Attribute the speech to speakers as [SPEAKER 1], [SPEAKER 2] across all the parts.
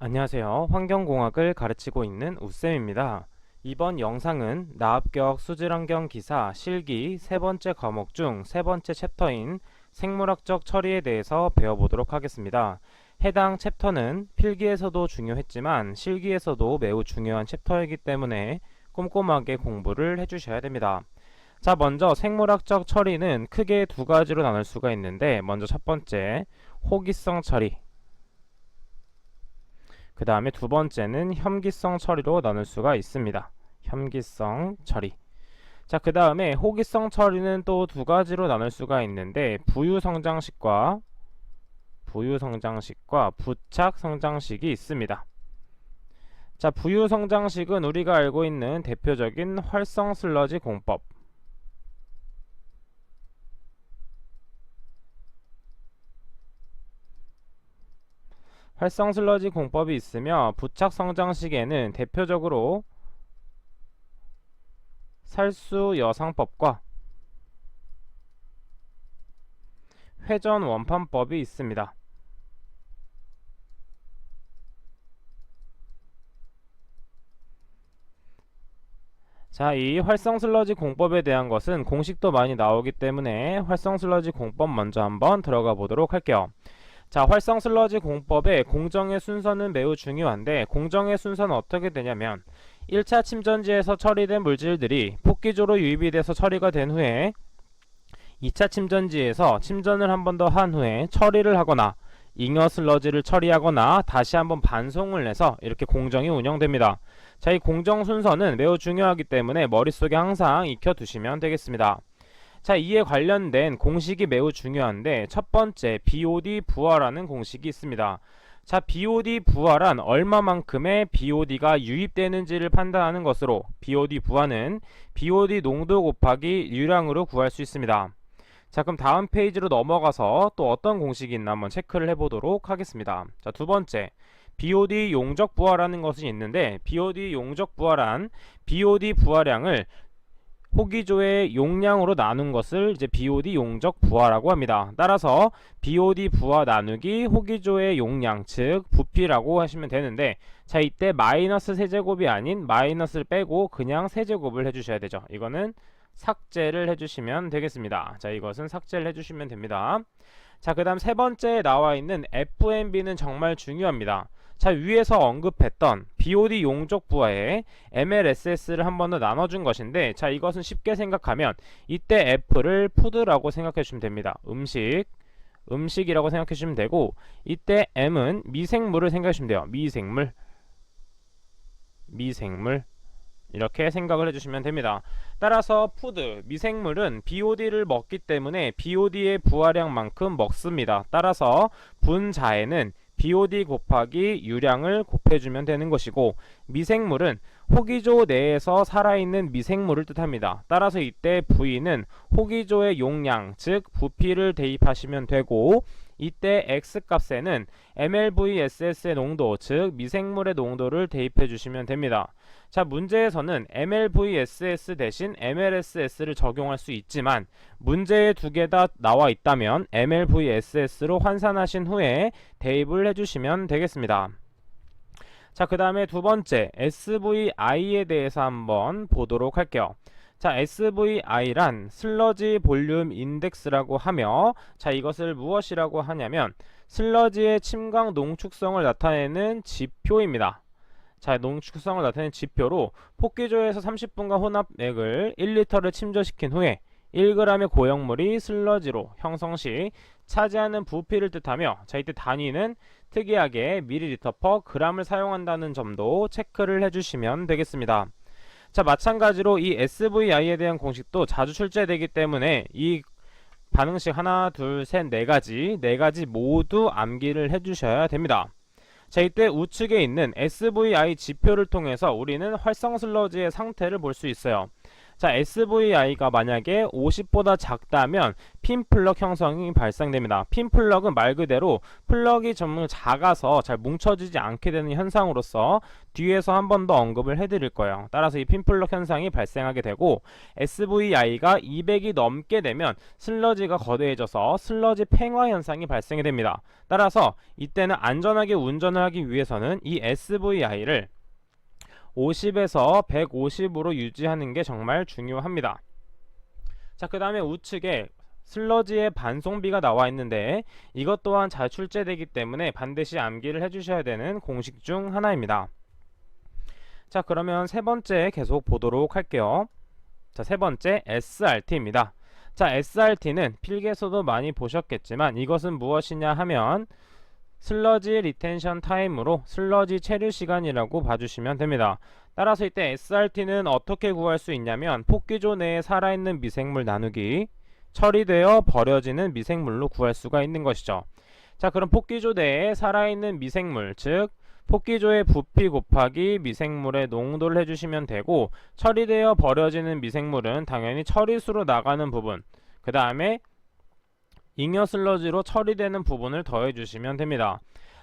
[SPEAKER 1] 안녕하세요. 환경공학을 가르치고 있는 우쌤입니다. 이번 영상은 나합격 수질환경 기사 실기 세 번째 과목 중 세 번째 챕터인 생물학적 처리에 대해서 배워보도록 하겠습니다. 해당 챕터는 필기에서도 중요했지만 실기에서도 매우 중요한 챕터이기 때문에 꼼꼼하게 공부를 해주셔야 됩니다. 자, 먼저 생물학적 처리는 크게 두 가지로 나눌 수가 있는데, 먼저 첫 번째 호기성 처리, 그 다음에 두 번째는 혐기성 처리로 나눌 수가 있습니다. 혐기성 처리. 자, 그 다음에 호기성 처리는 또 두 가지로 나눌 수가 있는데, 부유성장식과 부착성장식이 있습니다. 자, 부유성장식은 우리가 알고 있는 대표적인 활성 슬러지 공법, 활성 슬러지 공법이 있으며, 부착 성장식에는 대표적으로 살수 여상법과 회전 원판법이 있습니다. 자, 이 활성 슬러지 공법에 대한 것은 공식도 많이 나오기 때문에 활성 슬러지 공법 먼저 한번 들어가 보도록 할게요. 자, 활성 슬러지 공법의 공정의 순서는 매우 중요한데, 공정의 순서는 어떻게 되냐면 1차 침전지에서 처리된 물질들이 폭기조로 유입이 돼서 처리가 된 후에 2차 침전지에서 침전을 한 번 더 한 후에 처리를 하거나 잉여 슬러지를 처리하거나 다시 한번 반송을 해서 이렇게 공정이 운영됩니다. 자, 이 공정 순서는 매우 중요하기 때문에 머릿속에 항상 익혀두시면 되겠습니다. 자, 이에 관련된 공식이 매우 중요한데, 첫 번째 BOD 부하라는 공식이 있습니다. 자, BOD 부하란 얼마만큼의 BOD가 유입되는지를 판단하는 것으로, BOD 부하는 BOD 농도 곱하기 유량으로 구할 수 있습니다. 자, 그럼 다음 페이지로 넘어가서 또 어떤 공식이 있나 한번 체크를 해보도록 하겠습니다. 자, 두 번째 BOD 용적 부하라는 것이 있는데, BOD 용적 부하란 BOD 부하량을 호기조의 용량으로 나눈 것을 이제 BOD 용적 부하라고 합니다. 따라서 BOD 부하 나누기 호기조의 용량, 즉 부피라고 하시면 되는데, 자, 이때 마이너스 세제곱이 아닌 마이너스를 빼고 그냥 세제곱을 해주셔야 되죠. 이거는 삭제를 해주시면 되겠습니다. 자, 이것은 삭제를 해주시면 됩니다. 자, 그 다음 세 번째에 나와 있는 FMB는 정말 중요합니다. 자, 위에서 언급했던 BOD 용적 부하에 MLSS를 한 번 더 나눠준 것인데, 자, 이것은 쉽게 생각하면 이때 F를 푸드라고 생각해 주시면 됩니다. 음식이라고 생각해 주시면 되고, 이때 M은 미생물을 생각해 주시면 돼요. 미생물 이렇게 생각을 해주시면 됩니다. 따라서 푸드, 미생물은 BOD를 먹기 때문에 BOD의 부하량만큼 먹습니다. 따라서 분자에는 BOD 곱하기 유량을 곱해주면 되는 것이고, 미생물은 호기조 내에서 살아있는 미생물을 뜻합니다. 따라서 이때 V는 호기조의 용량, 즉 부피를 대입하시면 되고, 이때 X값에는 MLVSS의 농도, 즉 미생물의 농도를 대입해 주시면 됩니다. 자, 문제에서는 MLVSS 대신 MLSS를 적용할 수 있지만, 문제에 두 개 다 나와 있다면 MLVSS로 환산하신 후에 대입을 해주시면 되겠습니다. 자, 그 다음에 두 번째 SVI에 대해서 한번 보도록 할게요. 자, SVI란 슬러지 볼륨 인덱스라고 하며, 자, 이것을 무엇이라고 하냐면 슬러지의 침강 농축성을 나타내는 지표입니다. 자, 농축성을 나타내는 지표로 폭기조에서 30분간 혼합액을 1리터를 침전시킨 후에 1g의 고형물이 슬러지로 형성 시 차지하는 부피를 뜻하며, 자, 이때 단위는 특이하게 ml per g을 사용한다는 점도 체크를 해주시면 되겠습니다. 자, 마찬가지로 이 SVI에 대한 공식도 자주 출제되기 때문에 이 반응식 하나, 둘, 셋, 네 가지 모두 암기를 해주셔야 됩니다. 자, 이때 우측에 있는 SVI 지표를 통해서 우리는 활성 슬러지의 상태를 볼 수 있어요. 자, SVI가 만약에 50보다 작다면 핀 플럭 형성이 발생됩니다. 핀 플럭은 말 그대로 플럭이 좀 작아서 잘 뭉쳐지지 않게 되는 현상으로서 뒤에서 한 번 더 언급을 해드릴 거예요. 따라서 이 핀 플럭 현상이 발생하게 되고, SVI가 200이 넘게 되면 슬러지가 거대해져서 슬러지 팽화 현상이 발생이 됩니다. 따라서 이때는 안전하게 운전을 하기 위해서는 이 SVI를 50에서 150으로 유지하는 게 정말 중요합니다. 자, 그 다음에 우측에 슬러지의 반송비가 나와 있는데 이것 또한 잘 출제되기 때문에 반드시 암기를 해주셔야 되는 공식 중 하나입니다. 자, 그러면 세 번째 계속 보도록 할게요. 자, 세 번째 SRT입니다. 자, SRT는 필기에서도 많이 보셨겠지만 이것은 무엇이냐 하면 슬러지 리텐션 타임으로 슬러지 체류 시간이라고 봐주시면 됩니다. 따라서 이때 SRT는 어떻게 구할 수 있냐면 폭기조 내에 살아있는 미생물 나누기 처리되어 버려지는 미생물로 구할 수가 있는 것이죠. 자, 그럼 폭기조 내에 살아있는 미생물, 즉 폭기조의 부피 곱하기 미생물의 농도를 해주시면 되고, 처리되어 버려지는 미생물은 당연히 처리수로 나가는 부분, 그 다음에 잉여 슬러지로 처리되는 부분을 더해주시면 됩니다.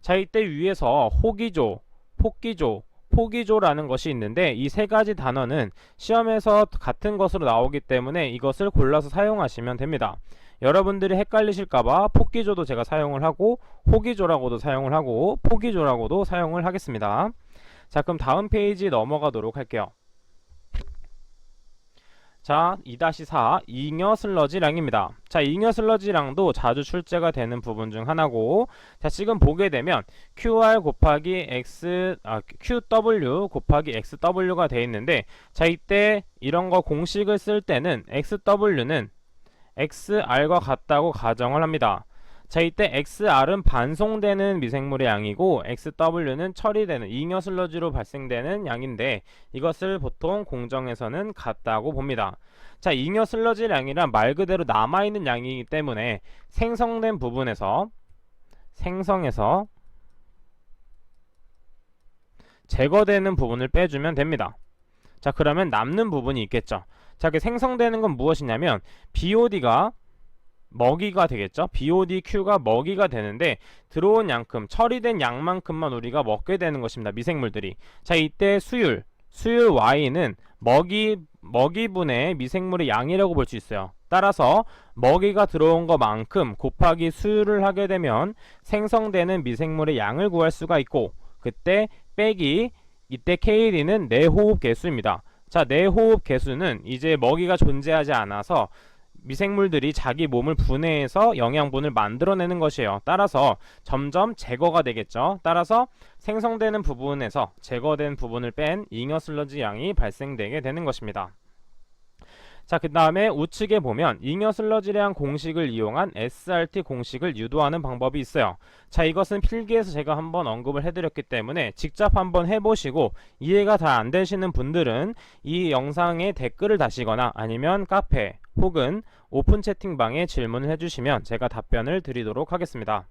[SPEAKER 1] 자, 이때 위에서 호기조, 폭기조, 포기조라는 것이 있는데 이 세 가지 단어는 시험에서 같은 것으로 나오기 때문에 이것을 골라서 사용하시면 됩니다. 여러분들이 헷갈리실까봐 폭기조도 제가 사용을 하고 호기조라고도 사용을 하고 포기조라고도 사용을 하겠습니다. 자, 그럼 다음 페이지 넘어가도록 할게요. 자, 2-4 잉여 슬러지량입니다. 자, 잉여 슬러지량도 자주 출제가 되는 부분 중 하나고, 자, 지금 보게 되면 QR 곱하기 QW 곱하기 XW가 되어 있는데, 자, 이때 이런 거 공식을 쓸 때는 XW는 XR과 같다고 가정을 합니다. 자, 이때 XR은 반송되는 미생물의 양이고 XW는 처리되는 잉여 슬러지로 발생되는 양인데 이것을 보통 공정에서는 같다고 봅니다. 자, 잉여 슬러지량이란 말 그대로 남아있는 양이기 때문에 생성된 부분에서 제거되는 부분을 빼주면 됩니다. 자, 그러면 남는 부분이 있겠죠. 자, 그 생성되는 건 무엇이냐면 BOD가 먹이가 되겠죠. BODQ가 먹이가 되는데 들어온 양큼, 처리된 양만큼만 우리가 먹게 되는 것입니다. 미생물들이. 자, 이때 수율 Y는 먹이분의 미생물의 양이라고 볼 수 있어요. 따라서 먹이가 들어온 것만큼 곱하기 수율을 하게 되면 생성되는 미생물의 양을 구할 수가 있고, 그때 빼기 이때 KD는 내호흡 개수입니다. 자, 내호흡 개수는 이제 먹이가 존재하지 않아서 미생물들이 자기 몸을 분해해서 영양분을 만들어내는 것이에요. 따라서 점점 제거가 되겠죠. 따라서 생성되는 부분에서 제거된 부분을 뺀 잉여 슬러지 양이 발생되게 되는 것입니다. 자, 그 다음에 우측에 보면 잉여 슬러지량 공식을 이용한 SRT 공식을 유도하는 방법이 있어요. 자, 이것은 필기에서 제가 한번 언급을 해드렸기 때문에 직접 한번 해보시고 이해가 다 안 되시는 분들은 이 영상에 댓글을 다시거나 아니면 카페 혹은 오픈 채팅방에 질문을 해주시면 제가 답변을 드리도록 하겠습니다.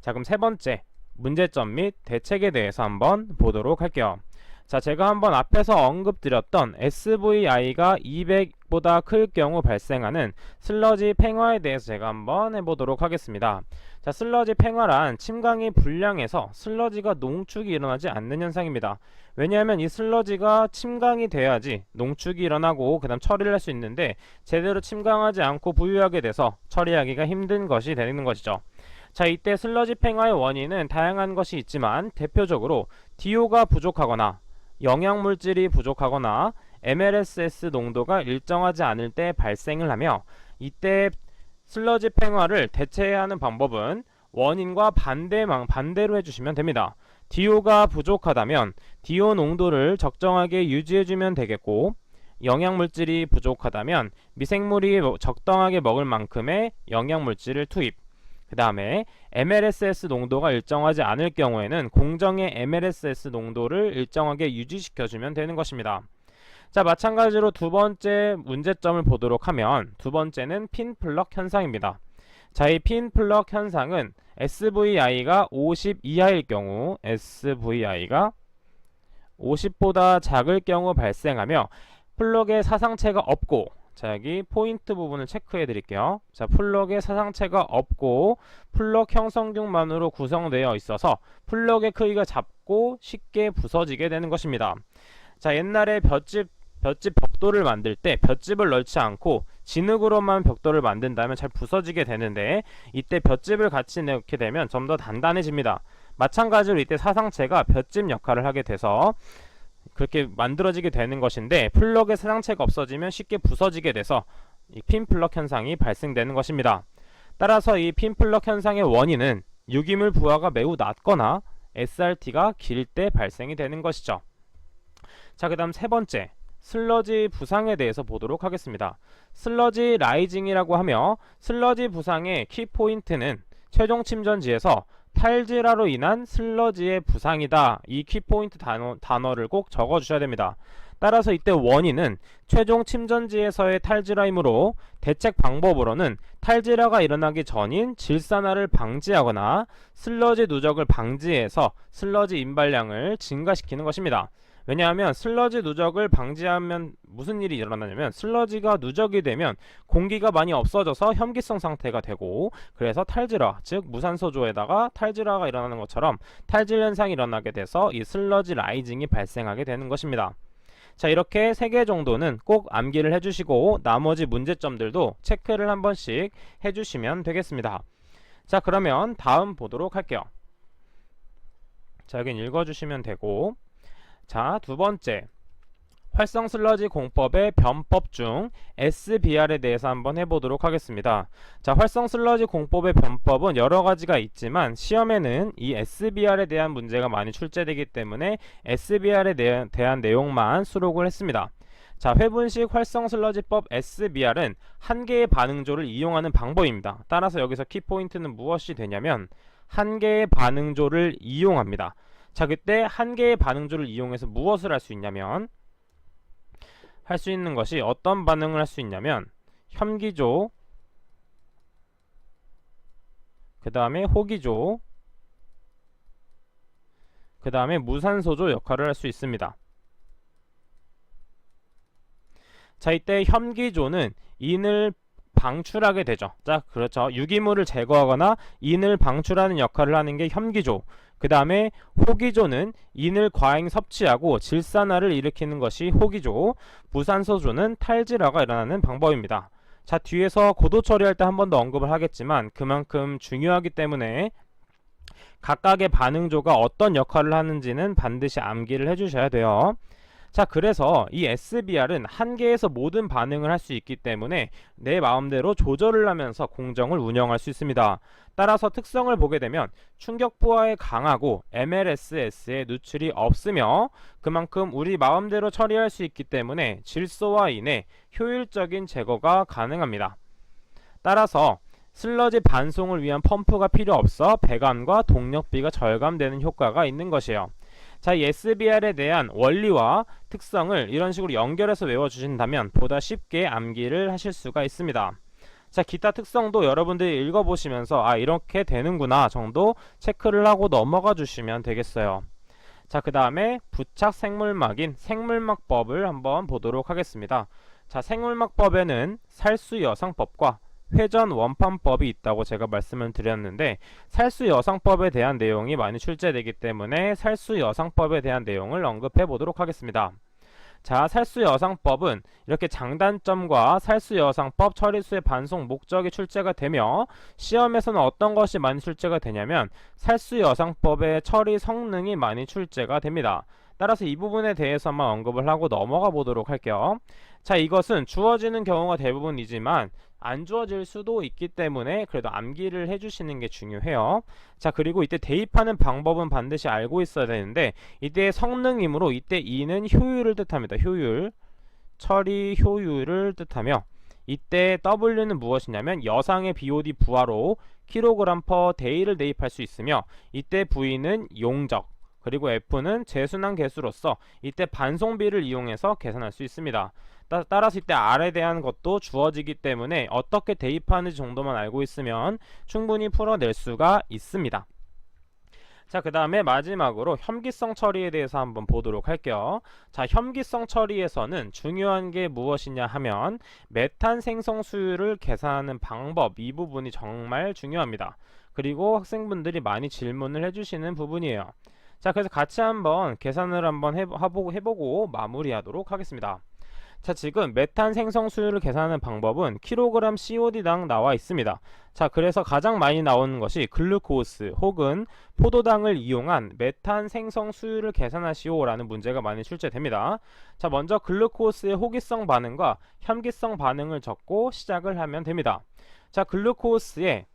[SPEAKER 1] 자, 그럼 세 번째 문제점 및 대책에 대해서 한번 보도록 할게요. 자, 제가 한번 앞에서 언급드렸던 SVI가 200보다 클 경우 발생하는 슬러지 팽화에 대해서 제가 한번 해보도록 하겠습니다. 자, 슬러지 팽화란 침강이 불량해서 슬러지가 농축이 일어나지 않는 현상입니다. 왜냐하면 이 슬러지가 침강이 돼야지 농축이 일어나고 그 다음 처리를 할 수 있는데 제대로 침강하지 않고 부유하게 돼서 처리하기가 힘든 것이 되는 것이죠. 자, 이때 슬러지 팽화의 원인은 다양한 것이 있지만 대표적으로 DO가 부족하거나 영양물질이 부족하거나 MLSS 농도가 일정하지 않을 때 발생을 하며, 이때 슬러지 팽화를 대체해야 하는 방법은 원인과 반대로 해주시면 됩니다. DO가 부족하다면 DO 농도를 적정하게 유지해주면 되겠고, 영양물질이 부족하다면 미생물이 적당하게 먹을 만큼의 영양물질을 투입, 그 다음에 MLSS 농도가 일정하지 않을 경우에는 공정의 MLSS 농도를 일정하게 유지시켜주면 되는 것입니다. 자, 마찬가지로 두 번째 문제점을 보도록 하면 두 번째는 핀 플럭 현상입니다. 자, 이 핀 플럭 현상은 SVI가 50 이하일 경우, SVI가 50보다 작을 경우 발생하며 플럭에 사상체가 없고, 자 여기 포인트 부분을 체크해 드릴게요. 자 플럭에 사상체가 없고 플럭 형성균만으로 구성되어 있어서 플럭의 크기가 작고 쉽게 부서지게 되는 것입니다. 자 옛날에 볏짚 벽돌을 만들 때 볏짚을 넣지 않고 진흙으로만 벽돌을 만든다면 잘 부서지게 되는데, 이때 볏짚을 같이 넣게 되면 좀 더 단단해집니다. 마찬가지로 이때 사상체가 볏짚 역할을 하게 돼서 그렇게 만들어지게 되는 것인데, 플럭의 사상체가 없어지면 쉽게 부서지게 돼서 이 핀플럭 현상이 발생되는 것입니다. 따라서 이 핀플럭 현상의 원인은 유기물 부하가 매우 낮거나 SRT가 길 때 발생이 되는 것이죠. 자, 그 다음 세 번째, 슬러지 부상에 대해서 보도록 하겠습니다. 슬러지 라이징이라고 하며, 슬러지 부상의 키포인트는 최종 침전지에서 탈질화로 인한 슬러지의 부상이다. 이 키포인트 단어를 꼭 적어주셔야 됩니다. 따라서 이때 원인은 최종 침전지에서의 탈질화이므로, 대책 방법으로는 탈질화가 일어나기 전인 질산화를 방지하거나 슬러지 누적을 방지해서 슬러지 인발량을 증가시키는 것입니다. 왜냐하면 슬러지 누적을 방지하면 무슨 일이 일어나냐면, 슬러지가 누적이 되면 공기가 많이 없어져서 혐기성 상태가 되고, 그래서 탈질화, 즉 무산소조에다가 탈질화가 일어나는 것처럼 탈질 현상이 일어나게 돼서 이 슬러지 라이징이 발생하게 되는 것입니다. 자, 이렇게 3개 정도는 꼭 암기를 해주시고 나머지 문제점들도 체크를 한 번씩 해주시면 되겠습니다. 자, 그러면 다음 보도록 할게요. 자, 여긴 읽어주시면 되고, 자, 두 번째, 활성 슬러지 공법의 변법 중 SBR에 대해서 한번 해보도록 하겠습니다. 자, 활성 슬러지 공법의 변법은 여러 가지가 있지만 시험에는 이 SBR에 대한 문제가 많이 출제되기 때문에 SBR에 대한 내용만 수록을 했습니다. 자, 회분식 활성 슬러지법 SBR은 한 개의 반응조를 이용하는 방법입니다. 따라서 여기서 키포인트는 무엇이 되냐면, 한 개의 반응조를 이용합니다. 자, 그때 한 개의 반응조를 이용해서 무엇을 할 수 있냐면, 할 수 있는 것이 어떤 반응을 할 수 있냐면, 혐기조, 그 다음에 호기조, 그 다음에 무산소조 역할을 할 수 있습니다. 자, 이때 혐기조는 인을 방출하게 되죠. 자, 그렇죠. 유기물을 제거하거나 인을 방출하는 역할을 하는 게 혐기조. 그 다음에 호기조는 인을 과잉 섭취하고 질산화를 일으키는 것이 호기조. 무산소조는 탈질화가 일어나는 방법입니다. 자, 뒤에서 고도 처리할 때 한 번 더 언급을 하겠지만 그만큼 중요하기 때문에 각각의 반응조가 어떤 역할을 하는지는 반드시 암기를 해주셔야 돼요. 자, 그래서 이 SBR은 한 개에서 모든 반응을 할 수 있기 때문에 내 마음대로 조절을 하면서 공정을 운영할 수 있습니다. 따라서 특성을 보게 되면 충격 부하에 강하고 MLSS에 누출이 없으며, 그만큼 우리 마음대로 처리할 수 있기 때문에 질소와 인의 효율적인 제거가 가능합니다. 따라서 슬러지 반송을 위한 펌프가 필요 없어 배관과 동력비가 절감되는 효과가 있는 것이에요. 자, 이 SBR에 대한 원리와 특성을 이런 식으로 연결해서 외워주신다면 보다 쉽게 암기를 하실 수가 있습니다. 자, 기타 특성도 여러분들이 읽어보시면서 아, 이렇게 되는구나 정도 체크를 하고 넘어가 주시면 되겠어요. 자, 그 다음에 부착 생물막인 생물막법을 한번 보도록 하겠습니다. 자, 생물막법에는 살수여상법과 회전 원판법이 있다고 제가 말씀을 드렸는데, 살수여상법에 대한 내용이 많이 출제되기 때문에 살수여상법에 대한 내용을 언급해 보도록 하겠습니다. 자, 살수여상법은 이렇게 장단점과 살수여상법 처리수의 반송 목적이 출제가 되며, 시험에서는 어떤 것이 많이 출제가 되냐면 살수여상법의 처리 성능이 많이 출제가 됩니다. 따라서 이 부분에 대해서만 언급을 하고 넘어가 보도록 할게요. 자, 이것은 주어지는 경우가 대부분이지만 안 주어질 수도 있기 때문에 그래도 암기를 해주시는 게 중요해요. 자, 그리고 이때 대입하는 방법은 반드시 알고 있어야 되는데, 이때 성능이므로 이때 E는 효율을 뜻합니다. 효율, 처리 효율을 뜻하며, 이때 W는 무엇이냐면 여상의 BOD 부하로 kg/day를 대입할 수 있으며, 이때 V는 용적, 그리고 F는 재순환 개수로서 이때 반송비를 이용해서 계산할 수 있습니다. 따라서 이때 R에 대한 것도 주어지기 때문에 어떻게 대입하는지 정도만 알고 있으면 충분히 풀어낼 수가 있습니다. 자, 그 다음에 마지막으로 혐기성 처리에 대해서 한번 보도록 할게요. 자, 혐기성 처리에서는 중요한 게 무엇이냐 하면 메탄 생성 수율을 계산하는 방법, 이 부분이 정말 중요합니다. 그리고 학생분들이 많이 질문을 해주시는 부분이에요. 자, 그래서 같이 한번 계산을 한번 해보고 마무리하도록 하겠습니다. 자, 지금 메탄 생성 수율을 계산하는 방법은 kg COD당 나와 있습니다. 자, 그래서 가장 많이 나오는 것이 글루코스 혹은 포도당을 이용한 메탄 생성 수율을 계산하시오 라는 문제가 많이 출제됩니다. 자, 먼저 글루코스의 호기성 반응과 혐기성 반응을 적고 시작을 하면 됩니다. 자, 글루코스의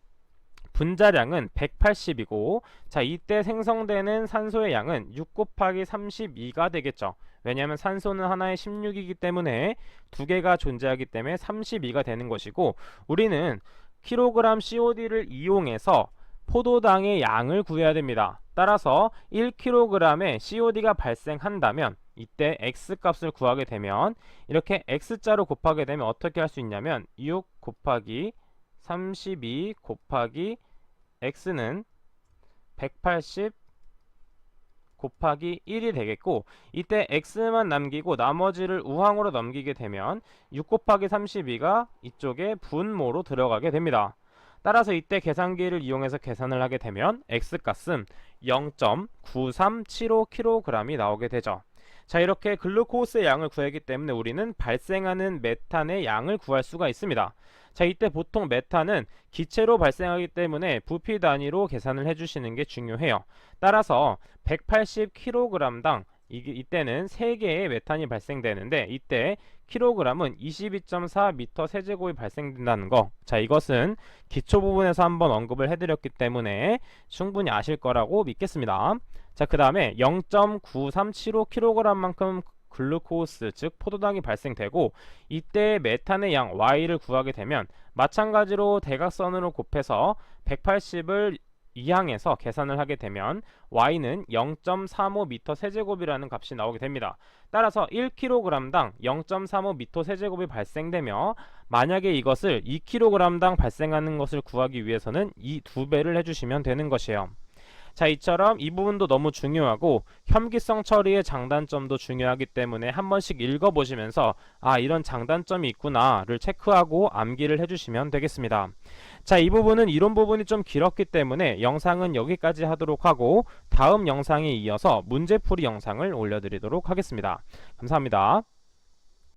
[SPEAKER 1] 분자량은 180이고, 자, 이때 생성되는 산소의 양은 6 곱하기 32가 되겠죠. 왜냐하면 산소는 하나에 16이기 때문에 두 개가 존재하기 때문에 32가 되는 것이고, 우리는 kg COD를 이용해서 포도당의 양을 구해야 됩니다. 따라서 1kg의 COD가 발생한다면 이때 X값을 구하게 되면 이렇게 X자로 곱하게 되면 어떻게 할 수 있냐면 6 곱하기 32 곱하기 X는 180 곱하기 1이 되겠고, 이때 X만 남기고 나머지를 우항으로 넘기게 되면 6 곱하기 32가 이쪽에 분모로 들어가게 됩니다. 따라서 이때 계산기를 이용해서 계산을 하게 되면 X값은 0.9375kg이 나오게 되죠. 자, 이렇게 글루코스의 양을 구하기 때문에 우리는 발생하는 메탄의 양을 구할 수가 있습니다. 자, 이때 보통 메탄은 기체로 발생하기 때문에 부피 단위로 계산을 해주시는 게 중요해요. 따라서 180kg당 이때는 3개의 메탄이 발생되는데, 이때 kg은 22.4m 세제곱이 발생된다는 거. 자, 이것은 기초 부분에서 한번 언급을 해드렸기 때문에 충분히 아실 거라고 믿겠습니다. 자, 그 다음에 0.9375kg만큼 글루코스, 즉 포도당이 발생되고, 이때 메탄의 양 Y를 구하게 되면 마찬가지로 대각선으로 곱해서 180을 이항해서 계산을 하게 되면 Y는 0.35m 세제곱이라는 값이 나오게 됩니다. 따라서 1kg당 0.35m 세제곱이 발생되며, 만약에 이것을 2kg당 발생하는 것을 구하기 위해서는 이 2배를 해주시면 되는 것이에요. 자, 이처럼 이 부분도 너무 중요하고 혐기성 처리의 장단점도 중요하기 때문에 한 번씩 읽어보시면서 아, 이런 장단점이 있구나를 체크하고 암기를 해주시면 되겠습니다. 자, 이 부분은 이론 부분이 좀 길었기 때문에 영상은 여기까지 하도록 하고 다음 영상에 이어서 문제풀이 영상을 올려드리도록 하겠습니다. 감사합니다.